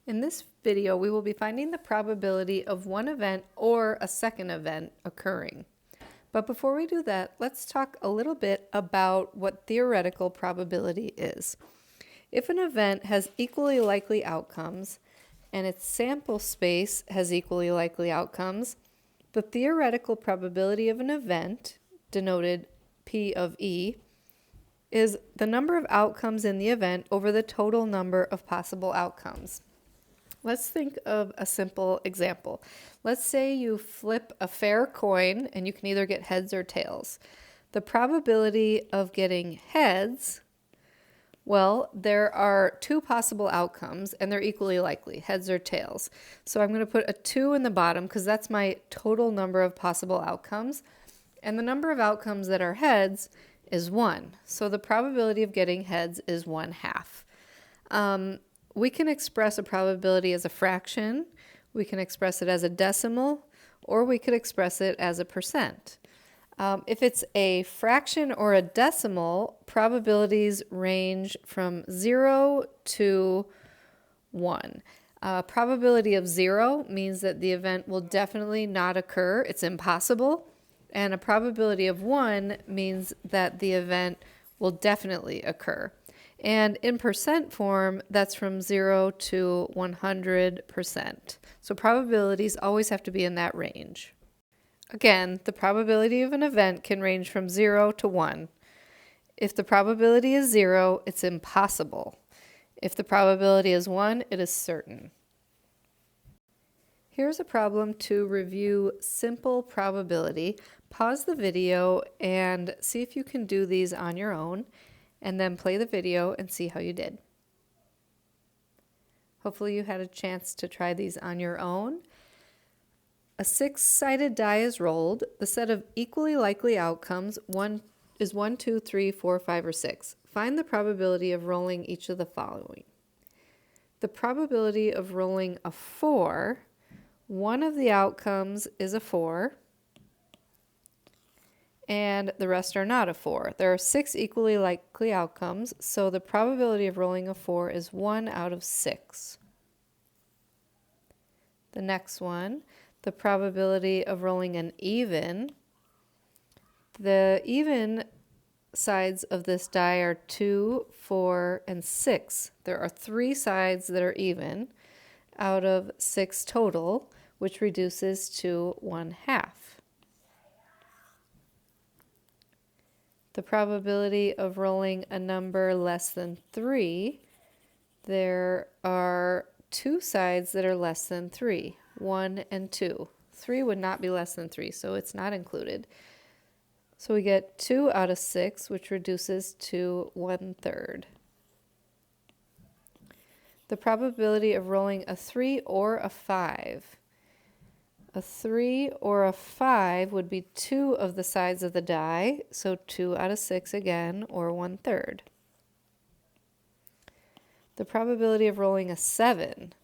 In this video, we will be finding the probability of one event or a second event occurring. But before we do that, let's talk a little bit about what theoretical probability is. If an event has equally likely outcomes and its sample space has equally likely outcomes, the theoretical probability of an event, denoted P of E, is the number of outcomes in the event over the total number of possible outcomes. Let's think of a simple example. Let's say you flip a fair coin and you can either get heads or tails. The probability of getting heads, well, there are two possible outcomes and they're equally likely, heads or tails. So I'm going to put a 2 in the bottom because that's my total number of possible outcomes. And the number of outcomes that are heads is 1. So the probability of getting heads is 1/2. We can express a probability as a fraction, we can express it as a decimal, or we could express it as a percent. If it's a fraction or a decimal, probabilities range from 0 to 1. Probability of 0 means that the event will definitely not occur, it's impossible. And a probability of 1 means that the event will definitely occur. And in percent form, that's from 0 to 100%. So probabilities always have to be in that range. Again, the probability of an event can range from 0 to 1. If the probability is 0, it's impossible. If the probability is 1, it is certain. Here's a problem to review simple probability. Pause the video and see if you can do these on your own, and then play the video and see how you did. Hopefully you had a chance to try these on your own. A 6-sided die is rolled. The set of equally likely outcomes is 1, 2, 3, 4, 5, or 6. Find the probability of rolling each of the following. The probability of rolling a 4, one of the outcomes is a 4, and the rest are not a 4. There are 6 equally likely outcomes, so the probability of rolling a 4 is 1 out of 6. The next one, the probability of rolling an even. The even sides of this die are 2, 4, and 6. There are 3 sides that are even out of 6 total, which reduces to 1/2. The probability of rolling a number less than 3, there are 2 sides that are less than 3, 1 and 2. 3 would not be less than 3, so it's not included. So we get 2 out of 6, which reduces to 1/3. The probability of rolling a 3 or a 5. A 3 or a 5 would be 2 of the sides of the die, so 2 out of 6 again, or 1/3. The probability of rolling a 7.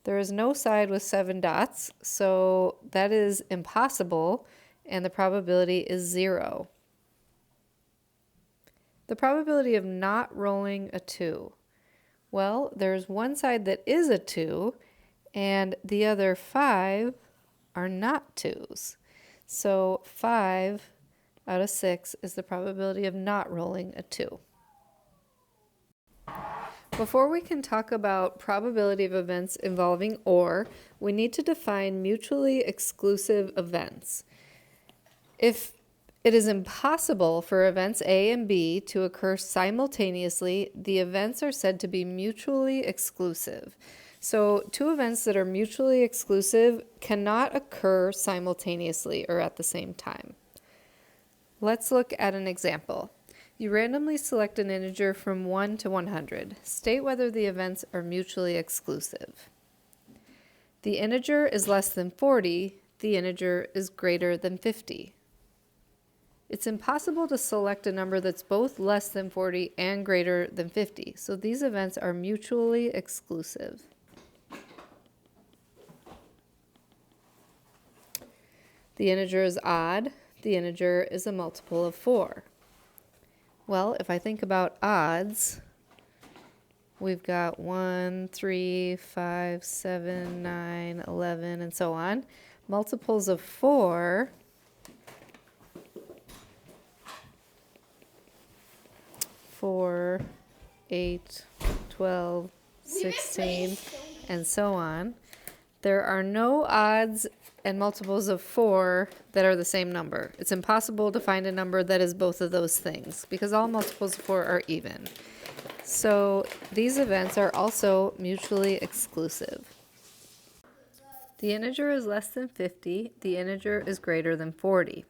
There is no side with 7 dots, so that is impossible, and the probability is 0. The probability of not rolling a 2. Well, there's one side that is a 2, and the other 5 are not 2s. So 5 out of 6 is the probability of not rolling a 2. Before we can talk about probability of events involving OR, we need to define mutually exclusive events. If it is impossible for events A and B to occur simultaneously, the events are said to be mutually exclusive. So 2 events that are mutually exclusive cannot occur simultaneously or at the same time. Let's look at an example. You randomly select an integer from 1 to 100. State whether the events are mutually exclusive. The integer is less than 40. The integer is greater than 50. It's impossible to select a number that's both less than 40 and greater than 50. So these events are mutually exclusive. The integer is odd. The integer is a multiple of 4. Well, if I think about odds, we've got 1, 3, 5, 7, 9, 11, and so on. Multiples of 4 4, 8, 12, 16, and so on. There are no odds and multiples of 4 that are the same number. It's impossible to find a number that is both of those things because all multiples of 4 are even. So these events are also mutually exclusive. The integer is less than 50. The integer is greater than 40.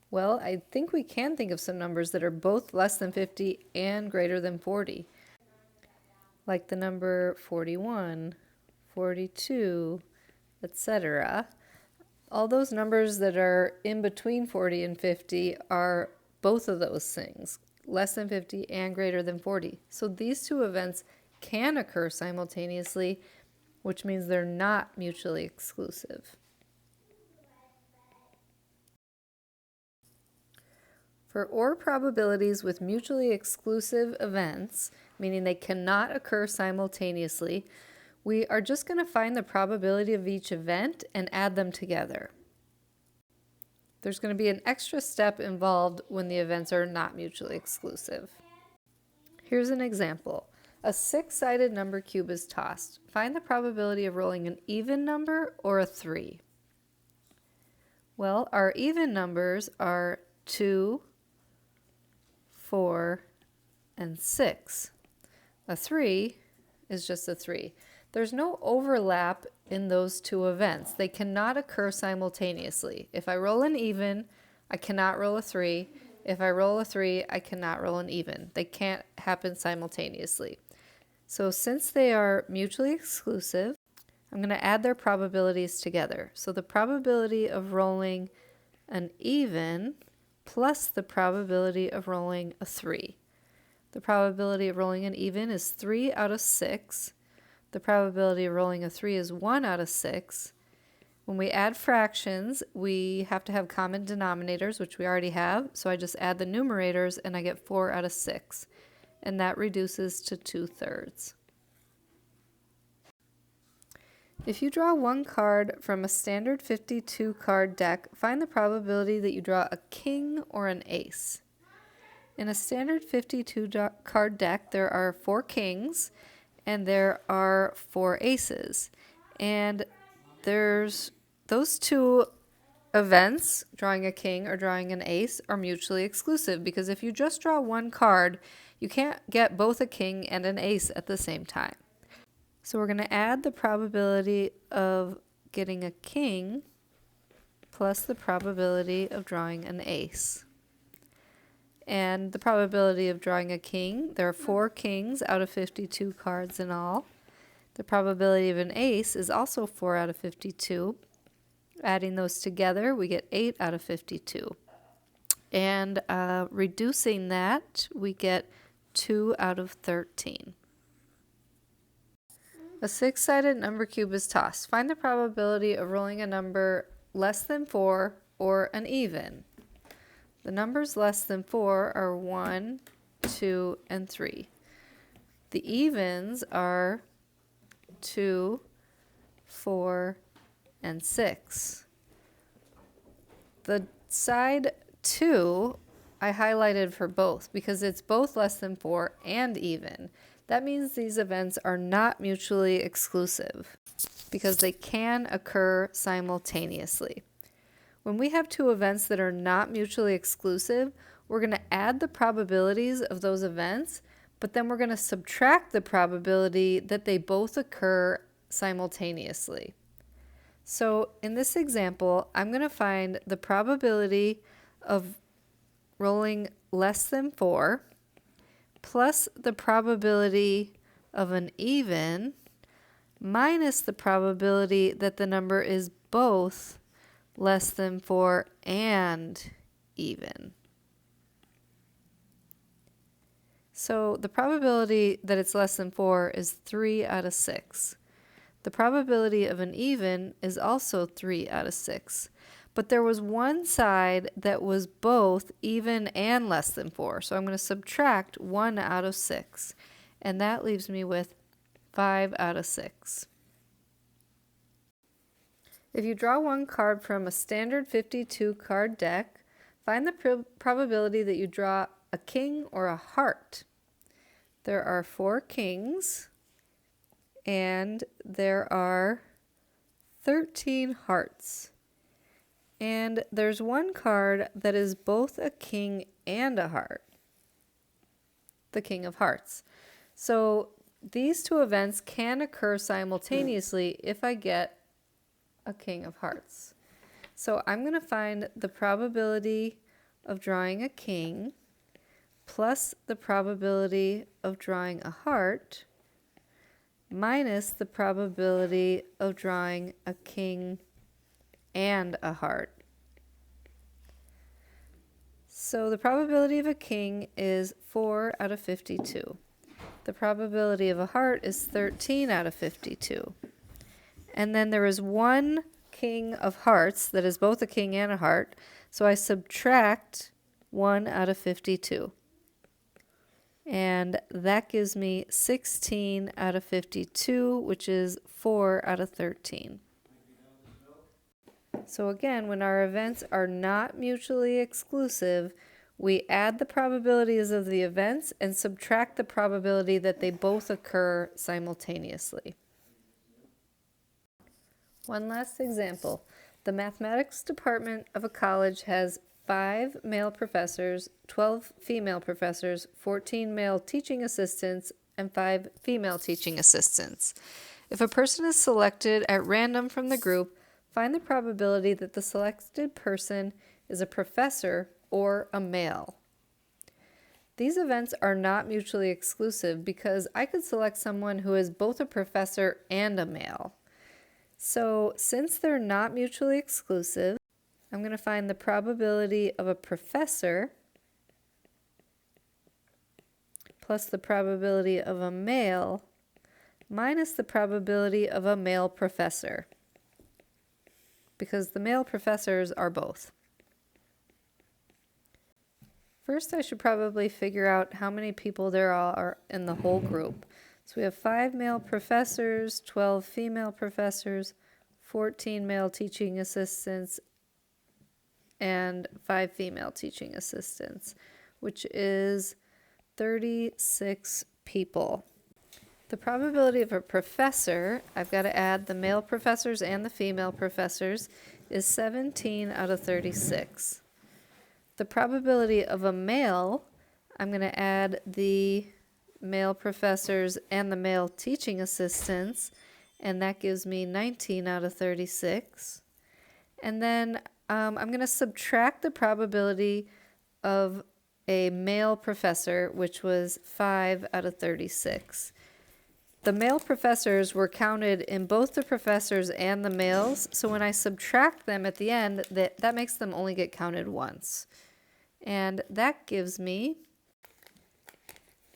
Well, I think we can think of some numbers that are both less than 50 and greater than 40. Like the number 41, 42, etc. All those numbers that are in between 40 and 50 are both of those things, less than 50 and greater than 40. So these two events can occur simultaneously, which means they're not mutually exclusive. For OR probabilities with mutually exclusive events, meaning they cannot occur simultaneously, we are just going to find the probability of each event and add them together. There's going to be an extra step involved when the events are not mutually exclusive. Here's an example. A 6-sided number cube is tossed. Find the probability of rolling an even number or a 3. Well, our even numbers are 2, 4, and 6. A 3 is just a 3. There's no overlap in those two events. They cannot occur simultaneously. If I roll an even, I cannot roll a 3. If I roll a 3, I cannot roll an even. They can't happen simultaneously. So since they are mutually exclusive, I'm going to add their probabilities together. So the probability of rolling an even plus the probability of rolling a 3. The probability of rolling an even is 3 out of 6. The probability of rolling a 3 is 1 out of 6. When we add fractions, we have to have common denominators, which we already have. So I just add the numerators and I get 4 out of 6. And that reduces to 2/3. If you draw one card from a standard 52 card deck, find the probability that you draw a king or an ace. In a standard 52 card deck, there are 4 kings and there are 4 aces. And there's those two events, drawing a king or drawing an ace, are mutually exclusive because if you just draw one card, you can't get both a king and an ace at the same time. So we're going to add the probability of getting a king plus the probability of drawing an ace. And the probability of drawing a king, there are 4 kings out of 52 cards in all. The probability of an ace is also 4 out of 52. Adding those together, we get 8 out of 52. And reducing that, we get 2 out of 13. A 6-sided number cube is tossed. Find the probability of rolling a number less than 4 or an even. The numbers less than 4 are 1, 2, and 3. The evens are 2, 4, and 6. The side 2 I highlighted for both because it's both less than 4 and even. That means these events are not mutually exclusive because they can occur simultaneously. When we have two events that are not mutually exclusive, we're going to add the probabilities of those events, but then we're going to subtract the probability that they both occur simultaneously. So in this example, I'm going to find the probability of rolling less than 4 plus the probability of an even minus the probability that the number is both less than 4 and even. So the probability that it's less than 4 is 3 out of 6. The probability of an even is also 3 out of 6. But there was one side that was both even and less than 4. So I'm going to subtract 1 out of 6. and that leaves me with 5 out of 6. If you draw one card from a standard 52 card deck, find the probability that you draw a king or a heart. There are 4 kings and there are 13 hearts. And there's one card that is both a king and a heart, the King of Hearts. So these two events can occur simultaneously if I get a King of Hearts. So I'm going to find the probability of drawing a king plus the probability of drawing a heart minus the probability of drawing a king and a heart. So the probability of a king is 4 out of 52. The probability of a heart is 13 out of 52. And then there is one king of hearts that is both a king and a heart, so I subtract 1 out of 52. And that gives me 16 out of 52, which is 4 out of 13. So again, when our events are not mutually exclusive, we add the probabilities of the events and subtract the probability that they both occur simultaneously. One last example. The mathematics department of a college has 5 male professors, 12 female professors, 14 male teaching assistants, and 5 female teaching assistants. If a person is selected at random from the group, find the probability that the selected person is a professor or a male. These events are not mutually exclusive because I could select someone who is both a professor and a male. So since they're not mutually exclusive, I'm going to find the probability of a professor plus the probability of a male minus the probability of a male professor, because the male professors are both. First, I should probably figure out how many people there are in the whole group. So we have 5 male professors, 12 female professors, 14 male teaching assistants, and 5 female teaching assistants, which is 36 people. The probability of a professor, I've got to add the male professors and the female professors, is 17 out of 36. The probability of a male, I'm going to add the male professors and the male teaching assistants, and that gives me 19 out of 36. And then I'm going to subtract the probability of a male professor, which was 5 out of 36. The male professors were counted in both the professors and the males, so when I subtract them at the end, that makes them only get counted once. And that gives me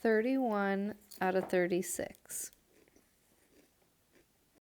31 out of 36.